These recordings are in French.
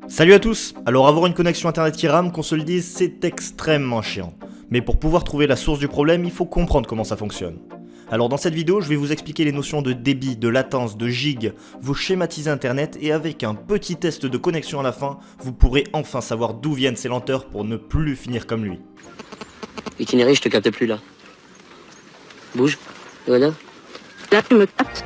Salut à tous. Alors avoir une connexion internet qui rame, qu'on se le dise, c'est extrêmement chiant. Mais pour pouvoir trouver la source du problème, il faut comprendre comment ça fonctionne. Alors dans cette vidéo, je vais vous expliquer les notions de débit, de latence, de gig, vous schématiser internet et avec un petit test de connexion à la fin, vous pourrez enfin savoir d'où viennent ces lenteurs pour ne plus finir comme lui. Itinéraire, je te capte plus là. Bouge, voilà. Là, tu me captes.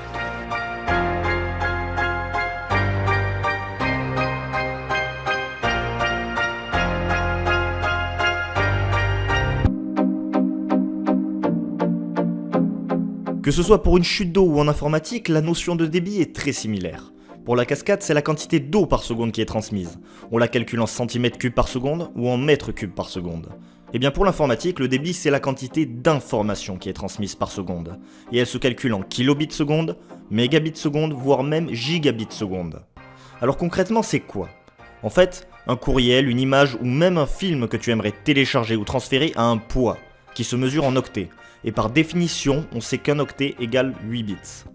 Que ce soit pour une chute d'eau ou en informatique, la notion de débit est très similaire. Pour la cascade, c'est la quantité d'eau par seconde qui est transmise. On la calcule en centimètres cubes par seconde ou en mètres cubes par seconde. Et bien pour l'informatique, le débit c'est la quantité d'information qui est transmise par seconde. Et elle se calcule en kilobits seconde, mégabits seconde, voire même gigabits seconde. Alors concrètement c'est quoi ? En fait, un courriel, une image ou même un film que tu aimerais télécharger ou transférer a un poids, qui se mesure en octets. Et par définition, on sait qu'un octet égale 8 bits.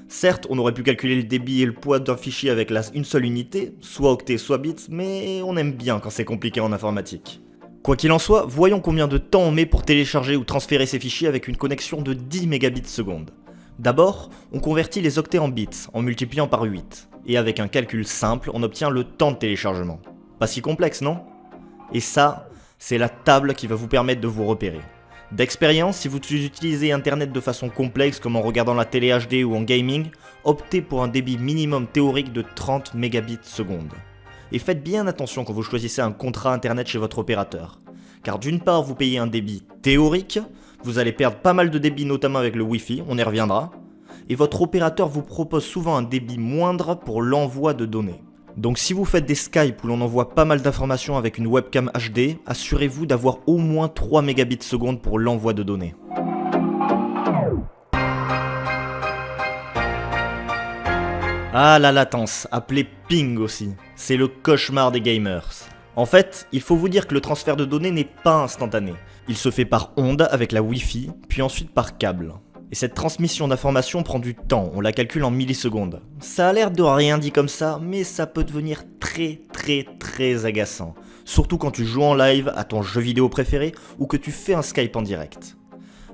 Certes, on aurait pu calculer le débit et le poids d'un fichier avec une seule unité, soit octet, soit bits, mais on aime bien quand c'est compliqué en informatique. Quoi qu'il en soit, voyons combien de temps on met pour télécharger ou transférer ces fichiers avec une connexion de 10 mégabits seconde. D'abord, on convertit les octets en bits, en multipliant par 8. Et avec un calcul simple, on obtient le temps de téléchargement. Pas si complexe, non ? Et ça, c'est la table qui va vous permettre de vous repérer. D'expérience, si vous utilisez internet de façon complexe comme en regardant la télé HD ou en gaming, optez pour un débit minimum théorique de 30 mégabits seconde. Et faites bien attention quand vous choisissez un contrat internet chez votre opérateur. Car d'une part vous payez un débit théorique, vous allez perdre pas mal de débit notamment avec le Wi-Fi, on y reviendra, et votre opérateur vous propose souvent un débit moindre pour l'envoi de données. Donc si vous faites des Skype où l'on envoie pas mal d'informations avec une webcam HD, assurez-vous d'avoir au moins 3 mégabits seconde pour l'envoi de données. Ah, la latence, appelée ping aussi, c'est le cauchemar des gamers. En fait, il faut vous dire que le transfert de données n'est pas instantané. Il se fait par onde avec la Wi-Fi, puis ensuite par câble. Et cette transmission d'informations prend du temps, on la calcule en millisecondes. Ça a l'air de rien dit comme ça, mais ça peut devenir très agaçant. Surtout quand tu joues en live à ton jeu vidéo préféré ou que tu fais un Skype en direct.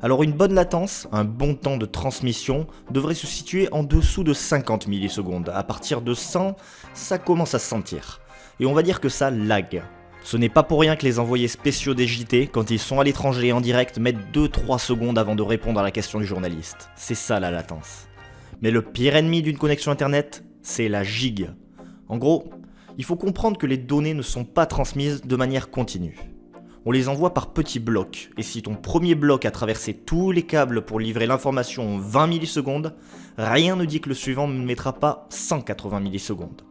Alors une bonne latence, un bon temps de transmission, devrait se situer en dessous de 50 millisecondes. À partir de 100, ça commence à se sentir. Et on va dire que ça lag. Ce n'est pas pour rien que les envoyés spéciaux des JT, quand ils sont à l'étranger en direct, mettent 2-3 secondes avant de répondre à la question du journaliste. C'est ça la latence. Mais le pire ennemi d'une connexion internet, c'est la gig. En gros, il faut comprendre que les données ne sont pas transmises de manière continue. On les envoie par petits blocs, et si ton premier bloc a traversé tous les câbles pour livrer l'information en 20 millisecondes, rien ne dit que le suivant ne mettra pas 180 millisecondes.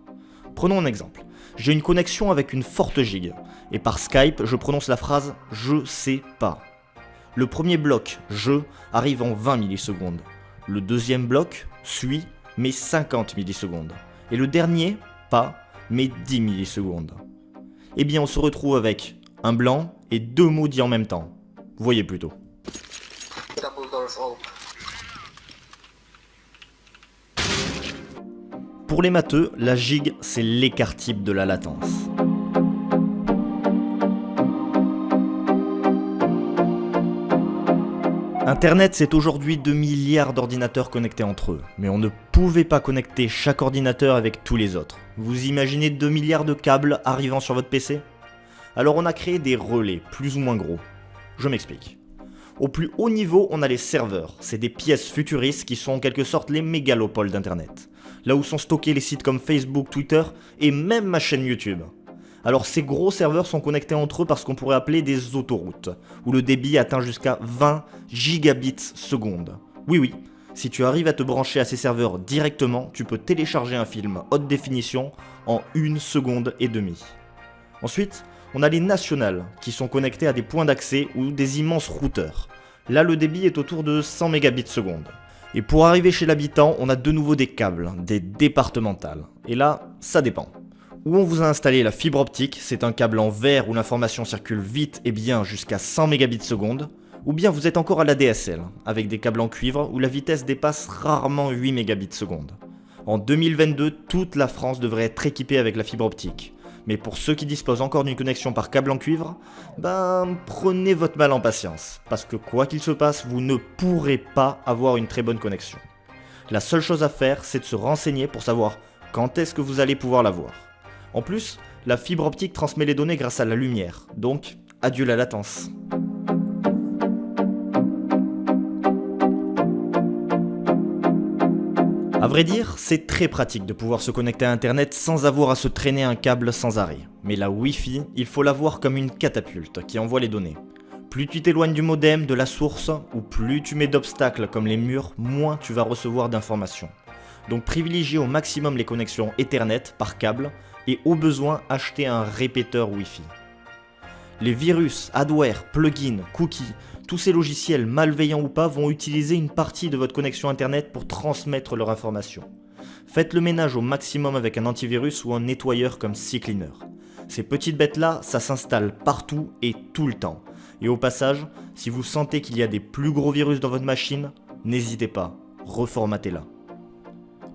Prenons un exemple. J'ai une connexion avec une forte gig, et par Skype, je prononce la phrase « je sais pas ». Le premier bloc « je » arrive en 20 millisecondes. Le deuxième bloc suit, mais 50 millisecondes. Et le dernier, pas, mais 10 millisecondes. Eh bien, on se retrouve avec un blanc et deux mots dits en même temps. Voyez plutôt. Pour les matheux, la gig, c'est l'écart type de la latence. Internet, c'est aujourd'hui 2 milliards d'ordinateurs connectés entre eux, mais on ne pouvait pas connecter chaque ordinateur avec tous les autres. Vous imaginez 2 milliards de câbles arrivant sur votre PC ? Alors on a créé des relais, plus ou moins gros. Je m'explique. Au plus haut niveau, on a les serveurs. C'est des pièces futuristes qui sont en quelque sorte les mégalopoles d'Internet. Là où sont stockés les sites comme Facebook, Twitter et même ma chaîne YouTube. Alors ces gros serveurs sont connectés entre eux par ce qu'on pourrait appeler des autoroutes, où le débit atteint jusqu'à 20 gigabits seconde. Oui, si tu arrives à te brancher à ces serveurs directement, tu peux télécharger un film haute définition en 1 seconde et demie. Ensuite, on a les nationales, qui sont connectés à des points d'accès ou des immenses routeurs. Là, le débit est autour de 100 mégabits seconde. Et pour arriver chez l'habitant, on a de nouveau des câbles, des départementales. Et là, ça dépend. Où on vous a installé la fibre optique, c'est un câble en verre où l'information circule vite et bien jusqu'à 100 mégabits seconde. Ou bien vous êtes encore à la DSL, avec des câbles en cuivre où la vitesse dépasse rarement 8 mégabits seconde. En 2022, toute la France devrait être équipée avec la fibre optique. Mais pour ceux qui disposent encore d'une connexion par câble en cuivre, prenez votre mal en patience, parce que quoi qu'il se passe, vous ne pourrez pas avoir une très bonne connexion. La seule chose à faire, c'est de se renseigner pour savoir quand est-ce que vous allez pouvoir l'avoir. En plus, la fibre optique transmet les données grâce à la lumière, donc adieu la latence. A vrai dire, c'est très pratique de pouvoir se connecter à internet sans avoir à se traîner un câble sans arrêt. Mais la Wi-Fi, il faut la voir comme une catapulte qui envoie les données. Plus tu t'éloignes du modem, de la source, ou plus tu mets d'obstacles comme les murs, moins tu vas recevoir d'informations. Donc privilégiez au maximum les connexions Ethernet par câble et au besoin achetez un répéteur Wi-Fi. Les virus, adware, plugins, cookies, tous ces logiciels malveillants ou pas vont utiliser une partie de votre connexion internet pour transmettre leur information. Faites le ménage au maximum avec un antivirus ou un nettoyeur comme CCleaner. Ces petites bêtes-là, ça s'installe partout et tout le temps. Et au passage, si vous sentez qu'il y a des plus gros virus dans votre machine, n'hésitez pas, reformatez-la.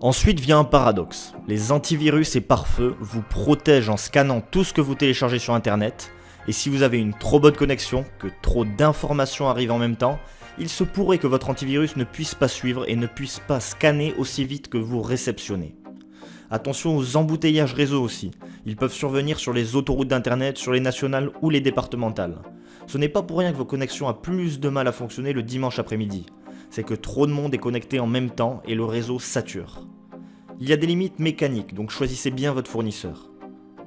Ensuite vient un paradoxe. Les antivirus et pare-feu vous protègent en scannant tout ce que vous téléchargez sur internet. Et si vous avez une trop bonne connexion, que trop d'informations arrivent en même temps, il se pourrait que votre antivirus ne puisse pas suivre et ne puisse pas scanner aussi vite que vous réceptionnez. Attention aux embouteillages réseau aussi, ils peuvent survenir sur les autoroutes d'internet, sur les nationales ou les départementales. Ce n'est pas pour rien que vos connexions ont plus de mal à fonctionner le dimanche après-midi. C'est que trop de monde est connecté en même temps et le réseau sature. Il y a des limites mécaniques, donc choisissez bien votre fournisseur.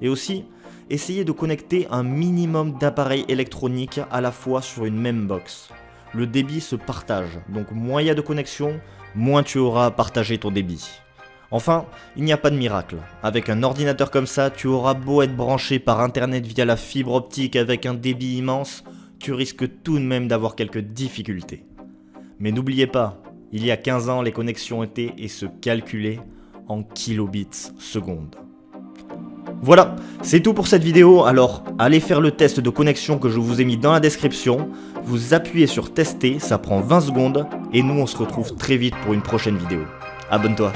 Et aussi, essayez de connecter un minimum d'appareils électroniques à la fois sur une même box. Le débit se partage, donc moins il y a de connexion, moins tu auras à partager ton débit. Enfin, il n'y a pas de miracle. Avec un ordinateur comme ça, tu auras beau être branché par internet via la fibre optique avec un débit immense, tu risques tout de même d'avoir quelques difficultés. Mais n'oubliez pas, il y a 15 ans, les connexions étaient et se calculaient en kilobits secondes. Voilà, c'est tout pour cette vidéo, alors allez faire le test de connexion que je vous ai mis dans la description, vous appuyez sur tester, ça prend 20 secondes, et nous on se retrouve très vite pour une prochaine vidéo. Abonne-toi.